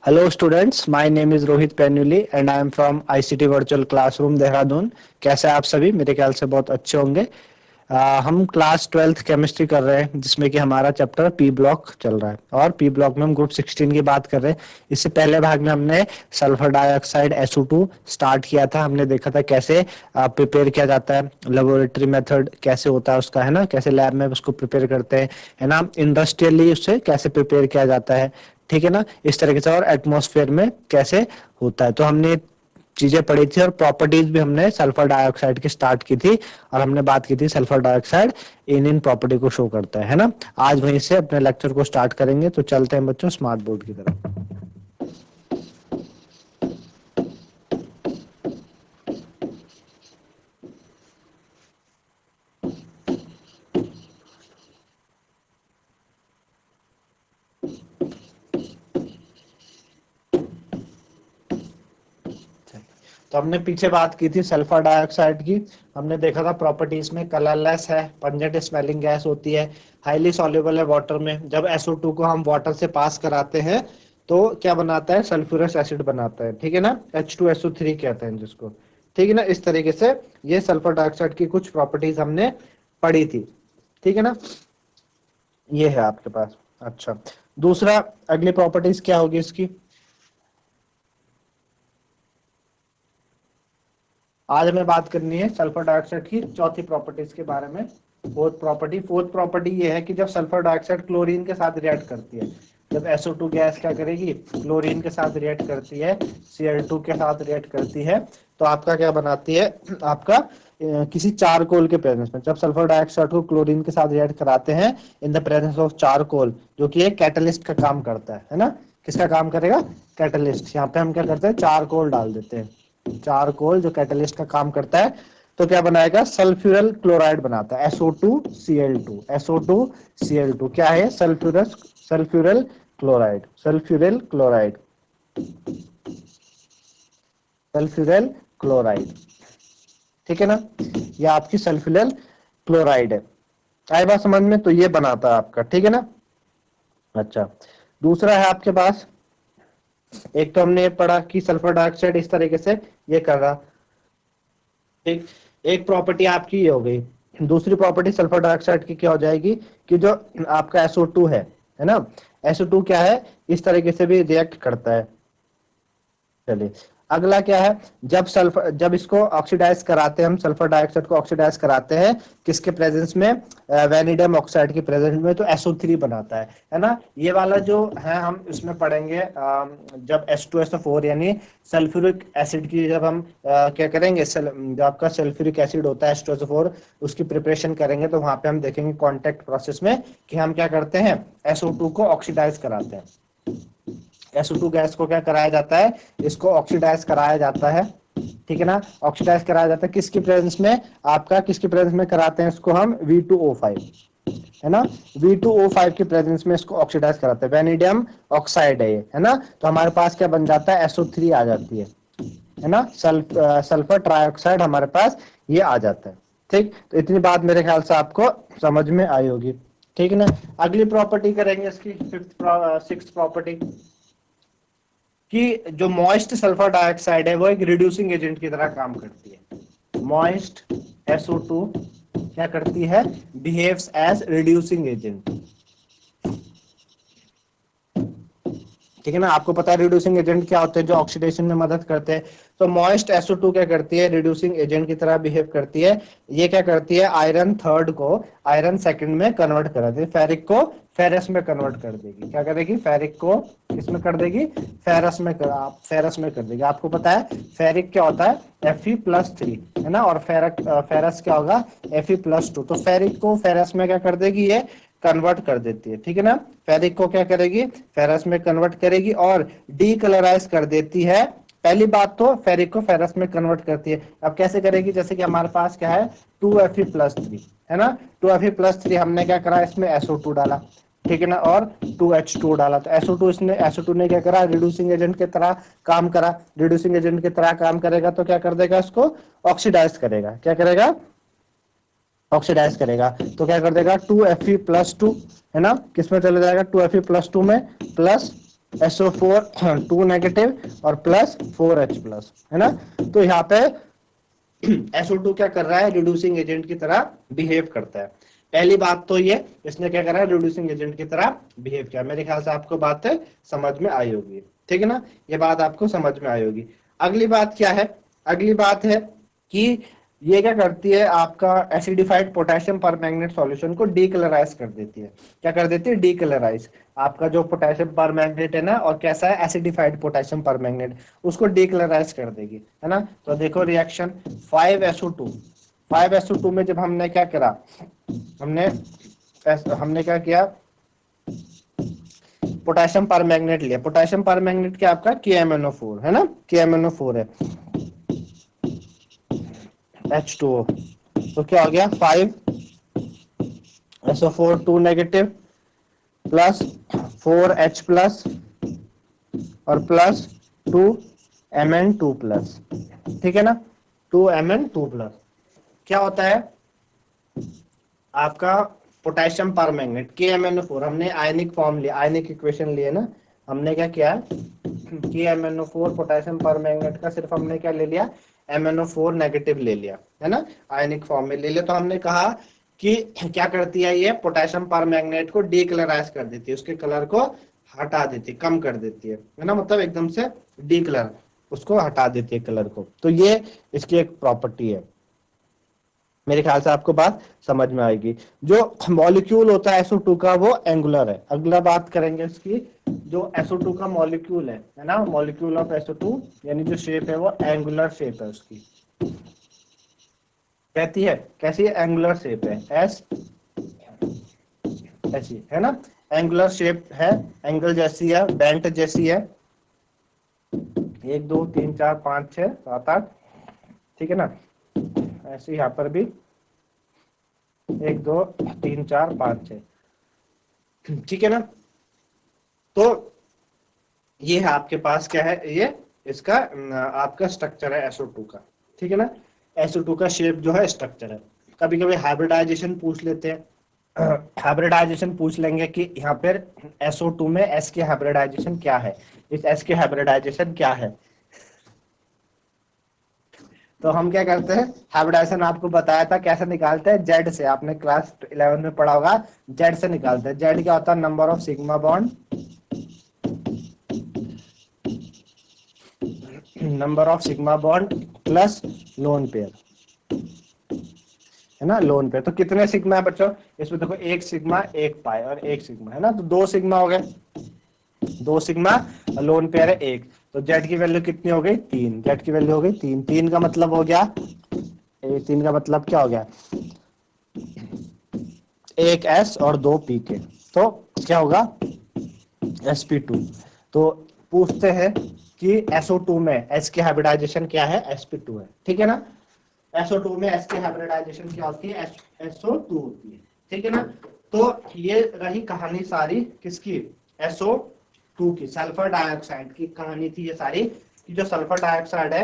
Hello students, my name is Rohit Penuli and I am from ICT Virtual Classroom Dehradun. कैसे हैं आप सभी? मेरे ख्याल से बहुत अच्छे होंगे। हम क्लास 12th केमिस्ट्री कर रहे हैं जिसमें कि हमारा चैप्टर पी ब्लॉक चल रहा है और पी ब्लॉक में हम ग्रुप 16 की बात कर रहे हैं। इससे पहले भाग में हमने सल्फर डाइऑक्साइड SO2 स्टार्ट किया था। हमने देखा था कैसे प्रिपेयर किया जाता है, लेबोरेटरी मेथड कैसे होता है उसका, है ना, कैसे लैब में उसको प्रिपेयर करते हैं, है ना, इंडस्ट्रियली उससे कैसे प्रिपेयर किया जाता है, ठीक है ना, इस तरीके से, और एटमॉस्फेयर में कैसे होता है। तो हमने चीजें पढ़ी थी और प्रॉपर्टीज भी हमने सल्फर डाइऑक्साइड की स्टार्ट की थी और हमने बात की थी सल्फर डाइऑक्साइड इन प्रॉपर्टी को शो करता है ना। आज वहीं से अपने लेक्चर को स्टार्ट करेंगे। तो चलते हैं बच्चों स्मार्ट बोर्ड की तरफ। तो हमने पीछे बात की थी सल्फर डाइऑक्साइड की। हमने देखा था प्रॉपर्टीज में कलरलेस है, पंजेंट स्मेलिंग गैस होती है, हाईली सॉल्युबल है वाटर में। जब SO2 को हम वाटर से पास कराते हैं तो क्या बनाता है? सल्फ्यूरस एसिड बनाता है, ठीक है ना, H2SO3 कहते हैं जिसको, ठीक है ना। इस तरीके से ये सल्फर डाइऑक्साइड की कुछ प्रॉपर्टीज हमने पढ़ी थी, ठीक है ना। ये है आपके पास। अच्छा, दूसरा अगली प्रॉपर्टीज क्या होगी इसकी? आज हमें बात करनी है सल्फर डाइऑक्साइड की चौथी प्रॉपर्टीज के बारे में। फोर्थ प्रॉपर्टी ये है कि जब सल्फर डाइऑक्साइड क्लोरीन के साथ रिएक्ट करती है, जब SO2 गैस क्या करेगी? क्लोरीन के साथ रिएक्ट करती है, Cl2 के साथ रिएक्ट करती है, तो आपका क्या बनाती है? आपका किसी चारकोल के प्रेजेंस में जब सल्फर डाइऑक्साइड को क्लोरीन के साथ रिएक्ट कराते हैं in the presence of charcoal, जो कि एक कैटलिस्ट का काम करता है ना। किसका काम करेगा? कैटलिस्ट। यहाँ पे हम क्या करते हैं? चारकोल डाल देते हैं। चारकोल जो कैटलिस्ट का काम करता है, तो क्या बनाएगा? सल्फ्यूरल क्लोराइड बनाता है, SO2Cl2। SO2Cl2 क्या है? सल्फ्यूरल क्लोराइड। सल्फ्यूरल क्लोराइड, ठीक है ना। ये आपकी सल्फ्यूरल क्लोराइड है। आई बात समझ में? तो ये बनाता है आपका, ठीक है ना। अच्छा, दूसरा है आपके पास, एक तो हमने पढ़ा कि सल्फर डाइऑक्साइड इस तरीके से ये कर रहा, ठीक। एक प्रॉपर्टी आपकी ये हो गई। दूसरी प्रॉपर्टी सल्फर डाइऑक्साइड की क्या हो जाएगी कि जो आपका SO2 है ना, SO2 क्या है? इस तरीके से भी रिएक्ट करता है। चलिए, अगला क्या है? जब इसको ऑक्सीडाइज कराते हैं, हम सल्फर डाइऑक्साइड को ऑक्सीडाइज कराते हैं किसके प्रेजेंस में? वेनिडियम ऑक्साइड के प्रेजेंस में, तो SO3 बनाता है ना। ये वाला जो है हम इसमें पढ़ेंगे जब H2SO4 यानी सल्फ्यूरिक एसिड की जब हम क्या करेंगे, जो आपका सल्फ्यूरिक एसिड होता है H2SO4, उसकी प्रिपरेशन करेंगे तो वहां पे हम देखेंगे कॉन्टेक्ट प्रोसेस में कि हम क्या करते हैं? SO2 को ऑक्सीडाइज कराते हैं। SO2 गैस को क्या कराया जाता है? इसको ऑक्सीडाइज कराया जाता है, ठीक है ना। ऑक्सीडाइज कराया जाता है किसके प्रेजेंस में? आपका किसके प्रेजेंस में कराते हैं इसको हम? V2O5, है ना। V2O5 के प्रेजेंस में इसको ऑक्सीडाइज कराते हैं। वेनिडियम ऑक्साइड है ये, है ना। तो हमारे पास क्या बन जाता है? SO3 आ जाती है ना। सल्फर ट्राइऑक्साइड हमारे पास ये आ जाता है, ठीक। तो इतनी बात मेरे ख्याल से आपको समझ में आई होगी, ठीक है ना। अगली प्रॉपर्टी करेंगे इसकी सिक्स्थ प्रॉपर्टी कि जो मॉइस्ट सल्फर डाइऑक्साइड है वो एक रिड्यूसिंग एजेंट की तरह काम करती है। मॉइस्ट SO2 क्या करती है? बिहेव्स एज रिड्यूसिंग एजेंट, ठीक है ना। आपको पता है रिड्यूसिंग एजेंट क्या होते हैं? जो ऑक्सीडेशन में मदद करते हैं। तो मॉइस्ट SO2 क्या करती है? रिड्यूसिंग एजेंट की तरह बिहेव करती है। ये क्या करती है? आयरन थर्ड को आयरन सेकंड में कन्वर्ट कर देती है, फेरिक को फेरस में कन्वर्ट कर देगी। क्या करेगी? फेरिक को किसमें कर देगी? फेरस में कर देगी। आपको पता है फेरिक क्या होता है? Fe+3, है ना। और फेरस क्या होगा? Fe+2। तो फेरिक को फेरस में क्या कर देगी? ये कन्वर्ट कर देती है, ठीक है ना। फेरिक को क्या करेगी? फेरस में कन्वर्ट करेगी और डीकलराइज कर देती है। पहली बात तो फेरिक को फेरस में कन्वर्ट करती है। अब कैसे करेगी? जैसे कि हमारे पास क्या है? 2Fe+3, है ना। 2Fe+3 हमने क्या करा? इसमें SO2 डाला, ठीक है ना, और 2H2 डाला। तो SO2 ने क्या करा? रिड्यूसिंग एजेंट की तरह काम करा। रिड्यूसिंग एजेंट की तरह काम करेगा तो क्या कर देगा? इसको ऑक्सीडाइज करेगा। क्या करेगा? ऑक्सीडाइज करेगा। तो क्या कर देगा? 2Fe+2, है ना, किसमें चले जाएगा? 2Fe+2 में, प्लस SO4 2 नेगेटिव और प्लस 4H प्लस, है ना। तो यहाँ पे SO2 क्या कर रहा है, रिड्यूसिंग एजेंट की तरह बिहेव करता है। पहली बात तो ये, इसने क्या करा है, रिड्यूसिंग एजेंट की तरह बिहेव किया। मेरे ख्याल से आपको बात समझ में आई होगी, ठीक है ना, ये बात आपको समझ में आई होगी। अगली बात क्या है, अगली बात है कि ये क्या करती है, आपका एसिडिफाइड पोटेशियम परमैंगनेट सॉल्यूशन को डीकलराइज कर देती है। क्या कर देती है, डीकलराइज। आपका जो पोटेशियम परमैंगनेट है ना, और कैसा है, एसिडिफाइड पोटेशियम परमैंगनेट, उसको डीकलराइज कर देगी, है ना। तो देखो रिएक्शन 5SO2, 5SO2 में जब हमने क्या करा, हमने क्या किया, पोटेशियम परमैंगनेट लिया। पोटेशियम परमैंगनेट क्या आपका KMnO4 है ना, KMnO4 है, H2O। तो क्या हो गया, 5SO4 2 negative plus 4H plus और प्लस 2Mn2 प्लस, ठीक है ना, 2Mn2 प्लस। क्या होता है आपका पोटेशियम परमैंगनेट KMnO4, हमने आयनिक फॉर्म लिया, आयनिक इक्वेशन लिए ना, हमने क्या किया, KMnO4 पोटेशियम परमैंगनेट का सिर्फ हमने क्या ले लिया, MnO4 नेगेटिव ले लिया, है ना, आयनिक फॉर्म में ले लिया। तो हमने कहा कि क्या करती है ये, पोटेशियम परमैंगनेट को डीकलराइज कर देती है, उसके कलर को हटा देती है, कम कर देती है ना, मतलब एकदम से डीकलर, उसको हटा देती है कलर को। तो ये इसकी एक प्रॉपर्टी है। मेरे ख्याल से आपको बात समझ में आएगी। जो मॉलिक्यूल होता है SO2 का, वो एंगुलर है। अगला बात करेंगे इसकी, जो SO2 का मॉलिक्यूल है ना, मॉलिक्यूल ऑफ SO2 यानी जो शेप है वो एंगुलर शेप है उसकी, कहती है कैसी है, एंगुलर शेप है, एस ऐसी, है ना, एंगुलर शेप है, एंगल जैसी है, बेंट जैसी है, 1 2 3 4 5 6 7 8, ठीक है ना, ऐसे यहाँ पर भी 1 2 3 4 5 6, ठीक है ना। तो ये है आपके पास क्या है, ये इसका आपका स्ट्रक्चर है SO2 का, ठीक है ना। SO2 का शेप जो है स्ट्रक्चर है। कभी कभी हाइब्रिडाइजेशन पूछ लेते हैं, हाइब्रिडाइजेशन पूछ लेंगे कि यहाँ पर SO2 में S के हाइब्रिडाइजेशन क्या है, इस S के हाइब्रिडाइजेशन क्या है। तो हम क्या करते हैं, हाइब्रिडाइजेशन आपको बताया था कैसे निकालते हैं, जेड से, आपने क्लास 11 में पढ़ा होगा, जेड से निकालते हैं। जेड क्या होता है, number of sigma bond, number of sigma bond plus lone pair, है ना, लोन पेयर। तो कितने सिग्मा है बच्चों, इसमें देखो 1 सिग्मा 1 पाई और 1 सिग्मा, है ना, तो 2 सिग्मा हो गए, 2 सिग्मा, लोन पेयर है 1, तो जेड की वैल्यू कितनी हो गई, 3, जेड की वैल्यू हो गई 3, 3 का मतलब हो गया, 3 का मतलब क्या हो गया, 1 S और 2 PK, तो क्या होगा, sp2। तो पूछते हैं कि SO2 में S की हाइब्रिडाइजेशन क्या है, sp2 है, ठीक है ना। SO2 में S की हाइब्रिडाइजेशन क्या होती है, SO2 होती है, ठीक है ना। तो ये रही कहानी सारी किसकी, SO2 की, सल्फर डाइऑक्साइड की कहानी थी ये सारी, कि जो सल्फर डाइऑक्साइड है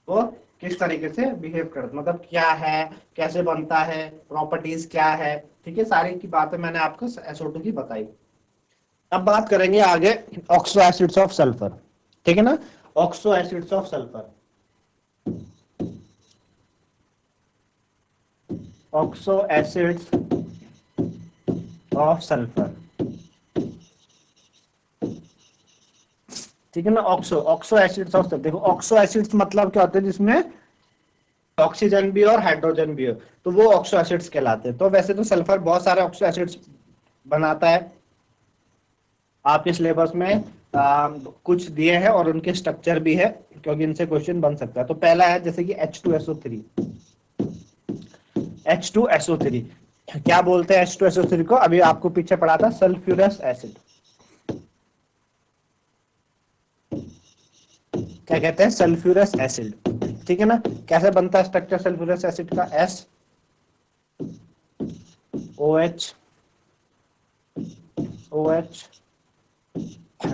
वो किस तरीके से बिहेव करता, मतलब क्या है, कैसे बनता है, प्रॉपर्टीज क्या है, ठीक है, सारी की बातें मैंने आपको SO2 की बताई। अब बात करेंगे आगे ऑक्सो एसिड्स ऑफ सल्फर, ठीक है ना, oxo acids of sulphur, oxo acids of sulphur, ठीक है ना। ऑक्सो एसिड्स ऑफ सल्फर, देखो ऑक्सो एसिड्स मतलब क्या होते हैं, जिसमें ऑक्सीजन भी और हाइड्रोजन भी हो, तो वो ऑक्सो एसिड्स कहलाते हैं। तो वैसे तो सल्फर बहुत सारे ऑक्सो एसिड्स बनाता है, आपके सिलेबस में कुछ दिए हैं और उनके स्ट्रक्चर भी है, क्योंकि इनसे क्वेश्चन बन सकता है। तो पहला है जैसे कि H2SO3, H2SO3 क्या बोलते हैं, H2SO3 को अभी आपको पीछे पढ़ा था, सल्फ्यूरस एसिड, क्या कहते हैं, सल्फ्यूरस एसिड, ठीक है ना। कैसे बनता है स्ट्रक्चर सल्फ्यूरस एसिड का, OH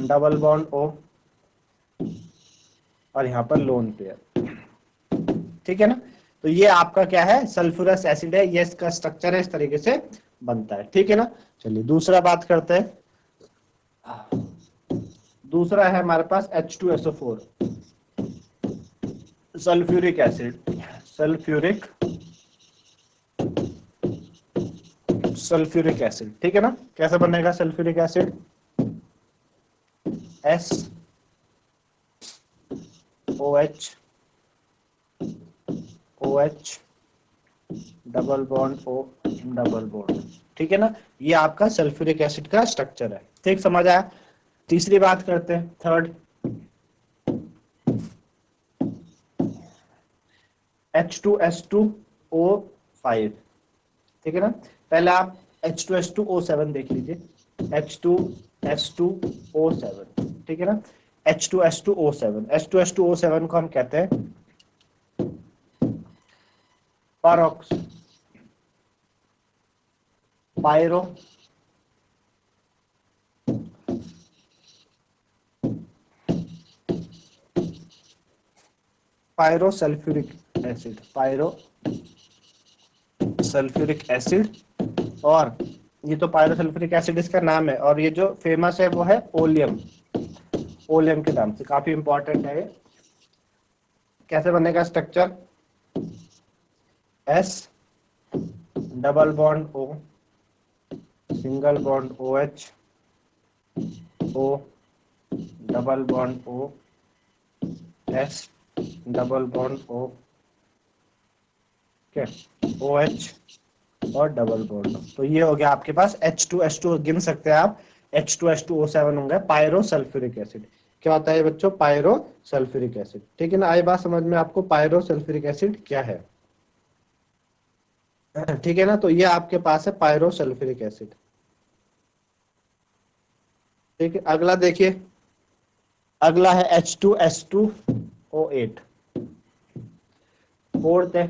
डबल बॉन्ड O और यहाँ पर लोन पेयर, ठीक है ना। तो ये आपका क्या है, सल्फ्यूरस एसिड है, ये इसका स्ट्रक्चर है, इस तरीके से बनता है, ठीक है ना। चलिए दूसरा बात करते हैं, दूसरा है हमारे पास H2SO4 sulphuric acid, sulphuric acid, ठीक है ना। कैसे बनेगा sulphuric acid? SOH OH double bond O double bond, ठीक है ना। ये आपका सल्फ्यूरिक एसिड का स्ट्रक्चर है, ठीक, समझ आया। तीसरी बात करते हैं, थर्ड, H2S2O5, ठीक है ना। पहले आप H2S2O7 देख लीजिए, H2S2O7, ठीक है ना। H2S2O7 को हम कहते हैं पायरोसल्फ्यूरिक एसिड, और ये तो पायरोसल्फ्यूरिक एसिड इसका नाम है, और ये जो फेमस है वो है ओलियम के नाम से, काफी इंपॉर्टेंट है ये। कैसे बनेगा structure? S double bond O single bond OH O double bond O S double bond O, OH और डबल बॉन्ड। तो ये हो गया आपके पास H2S2, गिन सकते हैं आप, H2S2O7 होंगे पायरोसल्फ्यूरिक एसिड। क्या होता है बच्चों? पायरोसल्फ्यूरिक एसिड, ठीक है ना। आई बात समझ में आपको पायरोसल्फ्यूरिक एसिड क्या है, ठीक है ना। तो ये आपके पास है पायरोसल्फ्यूरिक एसिड, ठीक है। अगला देखिए, अगला है H2S2O8, फोर्थ है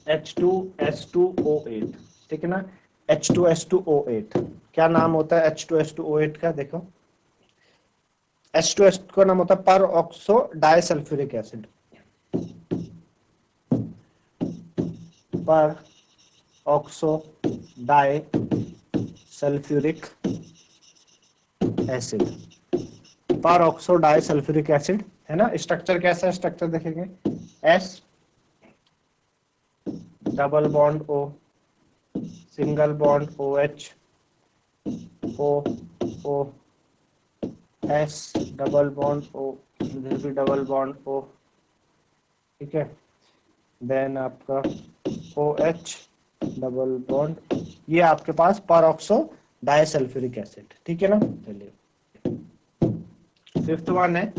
H2S2O8, ठीक है ना। H2S2O8 क्या नाम होता है H2S2O8 का? देखो, H2S का नाम होता है पर ऑक्सो डाइसल्फ्यूरिक एसिड, पर ऑक्सो डाइसल्फ्यूरिक एसिड, पर ऑक्सो डाइसल्फ्यूरिक एसिड, है ना। स्ट्रक्चर कैसा है? स्ट्रक्चर देखेंगे, S double bond O single bond OH O O S double bond O, इधर भी डबल बॉन्ड O, ठीक है। देन आपका OH डबल बॉन्ड, ये आपके पास परऑक्सो डाइसल्फ्यूरिक एसिड, ठीक है ना। चलिए, फिफ्थ वन है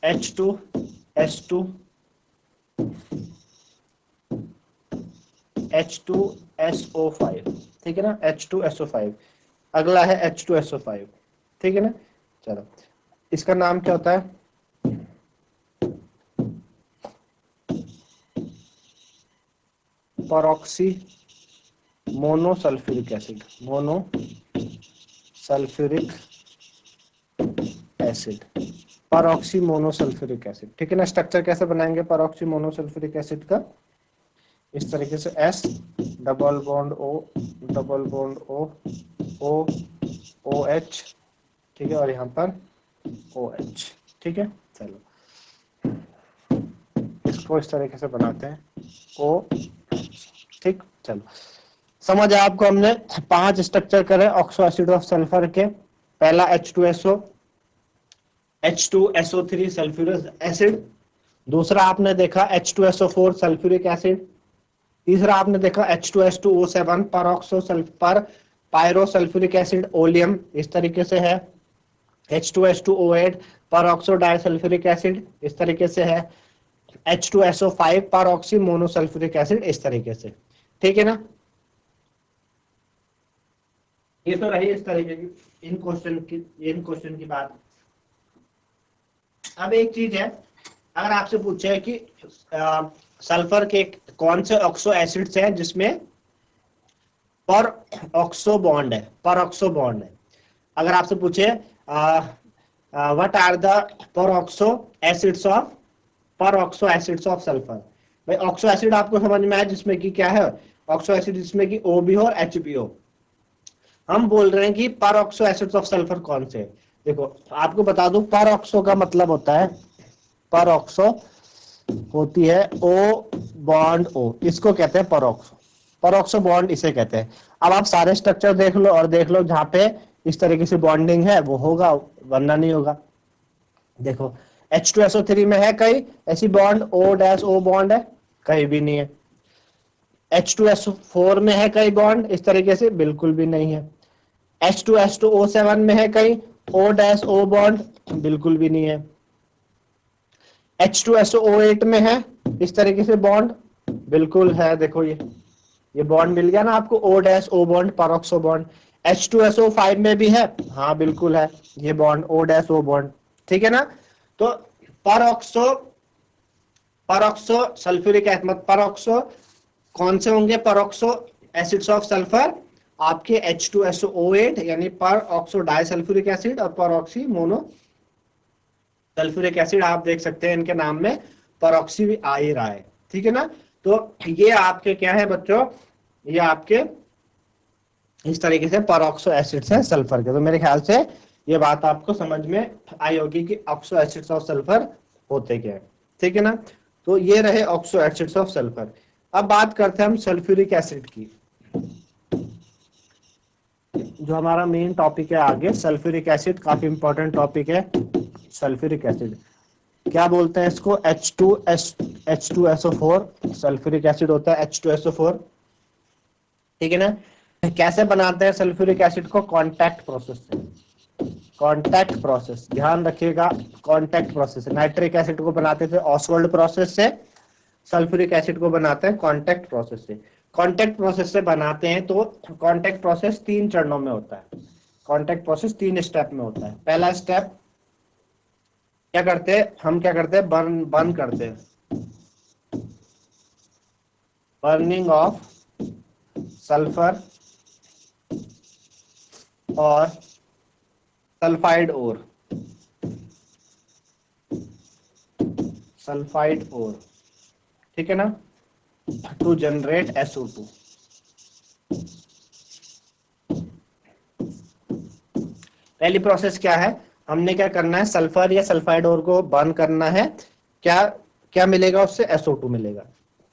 H2SO5, ठीक है ना, H2SO5। अगला है H2SO5, ठीक है ना। चलो, इसका नाम क्या होता है? Peroxy monosulphuric acid, monosulphuric acid, peroxy monosulphuric acid, ठीक है ना। स्ट्रक्चर कैसे बनाएंगे परऑक्सी मोनोसल्फ्यूरिक एसिड का? इस तरीके से, S double bond O double bond O O OH, ठीक है, और यहाँ पर OH, ठीक है। चलो, इसको इस तरीके से बनाते हैं O, ठीक। चलो, समझ आया आपको? हमने 5 स्ट्रक्चर करे ऑक्सो एसिड ऑफ सल्फर के। पहला H2SO3 सल्फ्यूरिक एसिड, दूसरा आपने देखा H2SO4 सल्फ्यूरिक एसिड, तीसरा आपने देखा H2S2O7 peroxo sulphur pyrosulphuric acid oleum, इस तरीके से है। H2S2O8 परऑक्सो डाइसल्फ्यूरिक एसिड, इस तरीके से है। H2SO5 परऑक्सी मोनोसल्फ्यूरिक एसिड, इस तरीके से, ठीक है ना। ये तो रही इस तरीके की इन क्वेश्चन की बात। अब एक चीज है, अगर आपसे पूछे कि सल्फर के कौन से ऑक्सो एसिड्स हैं जिसमें पर ऑक्सो बॉन्ड है, अगर आपसे पूछे what are the per oxo acids of sulphur, भाई ऑक्सो एसिड आपको समझ में आया जिसमें कि क्या है? ऑक्सो एसिड जिसमें कि O भी हो और H भी हो। हम बोल रहे हैं कि परऑक्सो एसिड्स ऑफ सल्फर कौन से हैं। देखो आपको बता दूं, परऑक्सो का मतलब होता है, परऑक्सो होती है O बॉन्ड O, इसको कहते हैं परऑक्सो, परऑक्सो बॉन्ड इसे कहते हैं। अब आप सारे स्ट्रक्चर देख लो और देख लो जहां पे इस तरीके से बॉन्डिंग है वो होगा, वरना नहीं होगा। देखो H2SO3 में है कहीं ऐसी बॉन्ड, O' बॉन्ड है, कहीं भी नहीं है। H2SO4 में है कई बॉन्ड इस तरीके से, बिल्कुल भी नहीं है। H2S2O7 में है कहीं O' बॉन्ड, बिल्कुल भी नहीं है। H2SO8 में है इस तरीके से बॉन्ड, बिल्कुल है। देखो ये बॉन्ड मिल गया ना आपको, O' bond, peroxo bond. H2SO5 में भी है, हाँ बिल्कुल है ये बॉन्ड, O' बॉन्ड, ठीक है ना। तो peroxo, peroxo sulphuric acid, peroxo कौन से होंगे, परऑक्सो एसिड्स ऑफ सल्फर आपके H2SO8 यानी पर ऑक्सो डाइसल्फ्यूरिक एसिड और परऑक्सी मोनो सल्फ्यूरिक एसिड, आप देख सकते हैं इनके नाम में परऑक्सी भी आ ही रहा है, ठीक है ना। तो ये आपके क्या है बच्चों, ये आपके इस तरीके से परऑक्सो एसिड्स हैं सल्फर के। तो मेरे ख्याल से ये बात आपको समझ में आई होगी कि ऑक्सो एसिड्स ऑफ सल्फर होते क्या है, ठीक है ना। तो ये रहे ऑक्सो एसिड्स ऑफ सल्फर। अब बात करते हैं हम सल्फ्यूरिक एसिड की, जो हमारा मेन टॉपिक है आगे। सल्फ्यूरिक एसिड काफी इंपॉर्टेंट टॉपिक है। सल्फ्यूरिक एसिड क्या बोलते हैं इसको, H2SO4 सल्फ्यूरिक एसिड होता है, H2SO4, ठीक है ना। कैसे बनाते हैं सल्फ्यूरिक एसिड को, कॉन्टैक्ट प्रोसेस से, कॉन्टैक्ट प्रोसेस, ध्यान रखिएगा, कॉन्टैक्ट प्रोसेस। नाइट्रिक एसिड को बनाते थे ऑसवाल्ड प्रोसेस से, सल्फ्यूरिक एसिड को बनाते हैं कॉन्टैक्ट प्रोसेस से। कॉन्टैक्ट प्रोसेस से बनाते हैं तो कॉन्टैक्ट प्रोसेस 3 चरणों में होता है, कॉन्टैक्ट प्रोसेस 3 स्टेप में होता है। पहला स्टेप क्या करते हैं हम, क्या करते हैं, बर्न करते हैं, बर्निंग ऑफ सल्फर और सल्फाइड ओर, सल्फाइड ओर, ठीक है ना, टू जनरेट SO2। पहली प्रोसेस क्या है, हमने क्या करना है, सल्फर या सल्फाइड ओर को बर्न करना है, क्या क्या मिलेगा उससे, SO2 मिलेगा,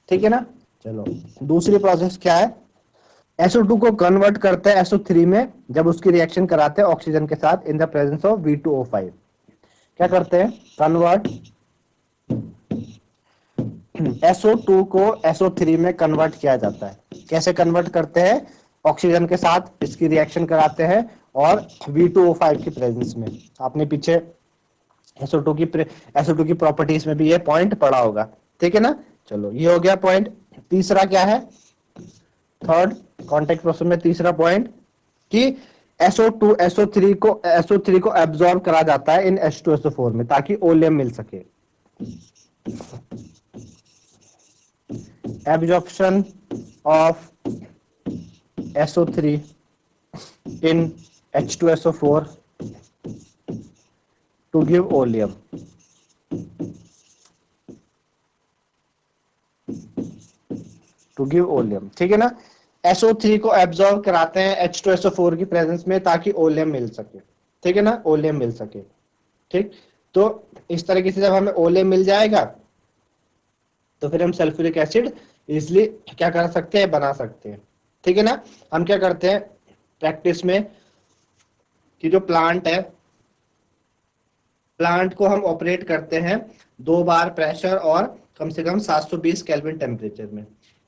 ठीक है ना। चलो दूसरी प्रोसेस क्या है, SO2 को कन्वर्ट करते हैं SO3 में, जब उसकी रिएक्शन कराते हैं ऑक्सीजन के साथ in the presence of V2O5। क्या करते हैं, कन्वर्ट SO2 को SO3 में कन्वर्ट किया जाता है। कैसे कन्वर्ट करते हैं, ऑक्सीजन के साथ इसकी रिएक्शन कराते हैं और V2O5 की प्रेजेंस में। आपने पीछे SO2 की प्रॉपर्टीज में भी ये पॉइंट पढ़ा होगा, ठीक है ना। चलो ये हो गया पॉइंट। तीसरा क्या है, थर्ड कॉन्टैक्ट प्रोसेस में तीसरा पॉइंट कि SO3 को एब्जॉर्ब करा जाता है इन H2SO4 में, ताकि ओलियम मिल सके। Absorption of SO3 in H2SO4 to give oleum, to give oleum, ठीक है ना। SO3 को एब्जॉर्ब कराते हैं H2SO4 की प्रेजेंस में ताकि ओलियम मिल सके, ठीक है ना, ओलियम मिल सके, ठीक। तो इस तरीके से जब हमें ओलियम मिल जाएगा तो फिर हम सल्फ्यूरिक एसिड इजिली क्या कर सकते हैं, बना सकते हैं, ठीक है ना। हम क्या करते हैं प्रैक्टिस में कि जो प्लांट है, प्लांट को हम ऑपरेट करते हैं 2 बार प्रेशर और कम से कम 720 केल्विन टेम्परेचर में।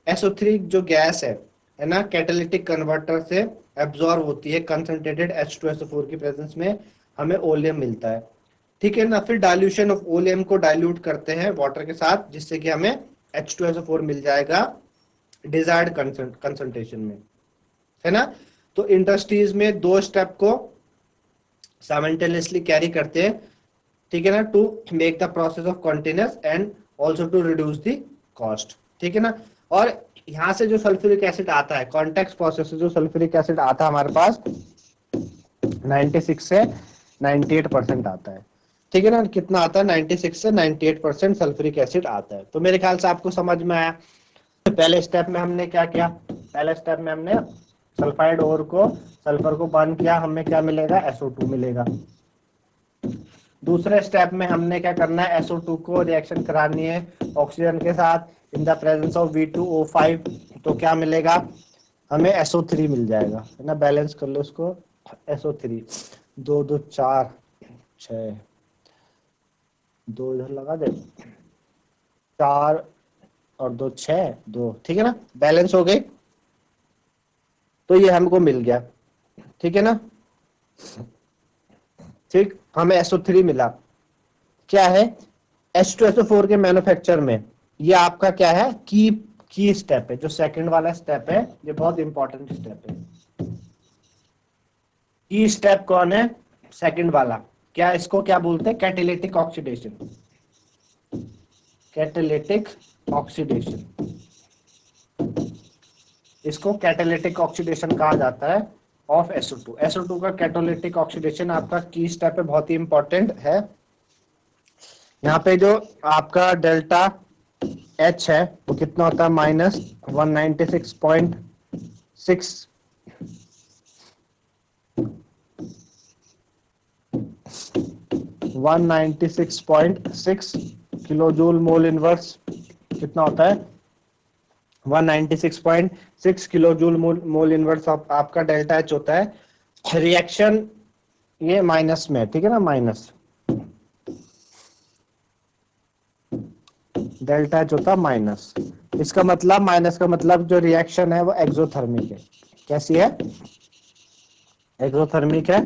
SO3 जो गैस है ना, कैटालिटिक कन्वर्टर से एब्जॉर्ब होती है कंसंट्रेटेड H2SO4 की प्रेजेंस में, हमें ओलियम मिलता है, ठीक है ना। फिर डाइल्यूशन ऑफ ओलियम को डाइल्यूट करते हैं वाटर के साथ, जिससे कि हमें H2SO4 मिल जाएगा डिजायर्ड कंसंट्रेशन में, है ना। तो इंडस्ट्रीज में 2 स्टेप को साइमल्टेनियसली कैरी करते हैं, ठीक है ना, to make the process of continuous and also to reduce the cost, ठीक है ना। और यहां से जो सल्फ्यूरिक एसिड आता है, कॉन्टैक्ट प्रोसेस से जो सल्फ्यूरिक एसिड आता है हमारे पास 96 से 98% आता है, ठीक है ना। कितना आता है, 96 से 98% सल्फ्यूरिक एसिड आता है। तो मेरे ख्याल से आपको समझ में आया। पहले स्टेप में हमने क्या किया, पहले स्टेप में हमने सल्फाइड ओर को सल्फर को बर्न किया, हमें क्या मिलेगा, SO2 मिलेगा। दूसरे स्टेप में हमने क्या करना है, SO2 को रिएक्शन करानी है ऑक्सीजन के साथ in the presence of V2O5, तो क्या मिलेगा, हमें SO3 मिल जाएगा, है ना। बैलेंस कर लो उसको, SO3 2 2 4 6, 2 इधर लगा दे, 4 और 2 6 2, ठीक है ना, बैलेंस हो गई। तो ये हमको मिल गया, ठीक है ना। ठीक, हमें SO3 मिला। क्या है, H2SO4 के मैन्युफैक्चर में ये आपका क्या है, की स्टेप है, जो सेकंड वाला स्टेप है, ये बहुत इंपॉर्टेंट स्टेप है। की स्टेप कौन है, सेकंड वाला, क्या इसको क्या बोलते हैं, कैटालिटिक ऑक्सीडेशन। कैटालिटिक ऑक्सीडेशन, इसको कैटालिटिक ऑक्सीडेशन कहा जाता है ऑफ SO2। SO2 का कैटालिटिक ऑक्सीडेशन आपका की स्टेप है, बहुत ही इंपॉर्टेंट है। यहाँ पे जो आपका डेल्टा H है वो कितना होता है, -196.6 196.6 किलो जूल मोल इनवर्स, कितना होता है 196.6 किलो जूल मोल इनवर्स आपका डेल्टा H होता है। रिएक्शन ये माइनस में, ठीक है ना, माइनस डेल्टा H होता है माइनस। इसका मतलब, माइनस का मतलब जो रिएक्शन है वो एक्सोथर्मिक है। कैसी है, एक्सोथर्मिक है,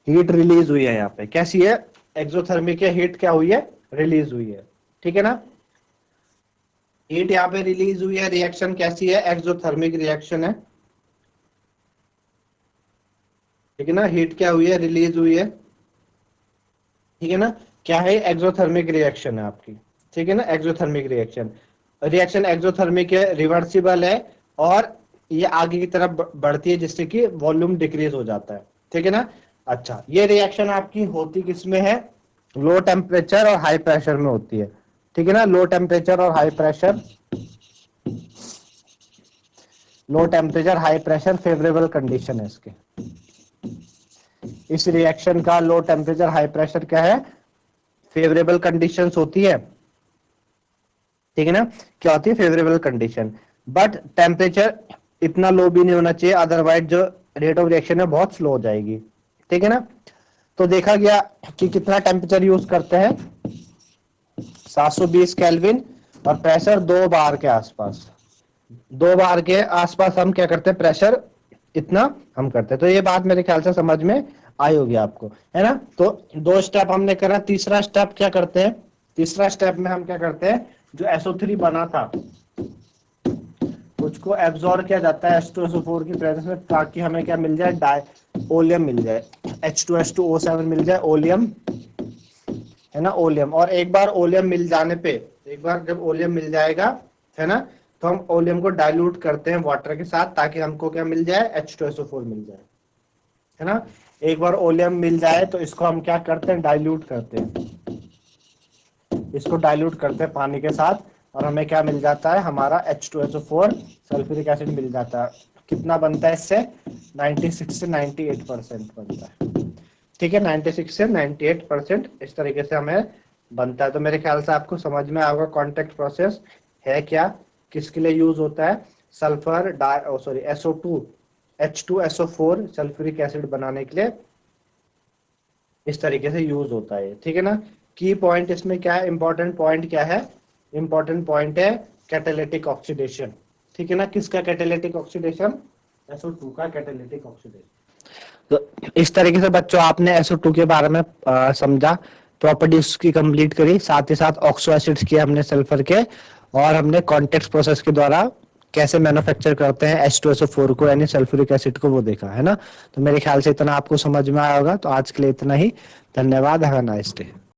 हीट रिलीज हुई है यहाँ पे। कैसी है, एक्सोथर्मिक है, हीट क्या हुई है, रिलीज हुई है, ठीक है ना। हीट यहाँ पे रिलीज हुई है, रिएक्शन कैसी है, एक्सोथर्मिक रिएक्शन है, ठीक है ना। हीट क्या हुई है, रिलीज हुई है, ठीक है ना। क्या है, एक्सोथर्मिक रिएक्शन है आपकी, ठीक है ना, एक्सोथर्मिक रिएक्शन। रिएक्शन एक्सोथर्मिक है, रिवर्सिबल है, और ये आगे की तरफ बढ़ती है जिससे कि वॉल्यूम डिक्रीज हो जाता है, ठीक है ना। अच्छा, ये रिएक्शन आपकी होती किसमें है, लो टेम्परेचर और हाई प्रेशर में होती है, ठीक है ना। लो टेम्परेचर और high pressure, low temperature high pressure favourable condition है इसके। इस रिएक्शन का लो टेम्परेचर हाई प्रेशर क्या है, फेवरेबल कंडीशंस होती है, ठीक है ना। क्या होती है, फेवरेबल कंडीशन। बट टेम्परेचर इतना लो भी नहीं होना चाहिए, अदरवाइज जो रेट ऑफ रिएक्शन है बहुत स्लो हो जाएगी, ठीक है ना। तो देखा गया कि कितना टेम्परेचर यूज करते हैं, 720 केल्विन, और प्रेशर 2 बार के आसपास, 2 बार के आसपास हम क्या करते हैं, प्रेशर इतना हम करते हैं। तो ये बात मेरे ख्याल से समझ में आई होगी आपको, है ना। तो 2 स्टेप हमने करा, तीसरा स्टेप क्या करते हैं, तीसरा स्टेप में हम क्या करते हैं, जो SO3 बना था उसको एब्जॉर्ब किया जाता है H2SO4 की प्रेजेंस में, ताकि हमें क्या मिल जाए, ओलियम मिल जाए, H2H2O7 मिल जाए, ओलियम, है ना, ओलियम। और एक बार ओलियम मिल जाने पे, एक बार जब ओलियम मिल जाएगा, है ना, तो हम ओलियम को डाइल्यूट करते हैं वाटर के साथ, ताकि हमको क्या मिल जाए, H2SO4 मिल जाए, है ना। एक बार ओलियम मिल जाए तो इसको हम क्या करते हैं, डाइल्यूट करते हैं, इसको डाइल्यूट करते हैं पानी के साथ, और हमें क्या मिल जाता है, हमारा H2SO4 सल्फ्यूरिक एसिड मिल जाता है। कितना बनता है इससे, 96 से 98% बनता है, ठीक है, 96 से 98% इस तरीके से हमें बनता है। तो मेरे ख्याल से आपको समझ में आएगा कॉन्टेक्ट प्रोसेस है क्या, किसके लिए यूज होता है, sulphur SO2 H2SO4 sulphuric acid बनाने के लिए इस तरीके से यूज होता है, ठीक है ना। की पॉइंट इसमें क्या है, इंपॉर्टेंट पॉइंट क्या है, इंपॉर्टेंट पॉइंट है कैटालिटिक ऑक्सीडेशन, ठीक है ना। किसका कैटालिटिक ऑक्सीडेशन, SO2 का कैटालिटिक ऑक्सीडेशन। तो इस तरीके से बच्चों आपने SO2 के बारे में समझा, प्रॉपर्टी उसकी कंप्लीट करी, साथ ही साथ ऑक्सो एसिड्स किए हमने सल्फर के, और हमने कॉन्टेक्ट प्रोसेस के द्वारा कैसे मैन्युफैक्चर करते हैं H2SO4 को, यानी सल्फ्यूरिक एसिड को, वो देखा, है ना। तो मेरे ख्याल से इतना आपको समझ में आया होगा। तो आज के लिए इतना ही, धन्यवाद, हैव अ नाइस डे।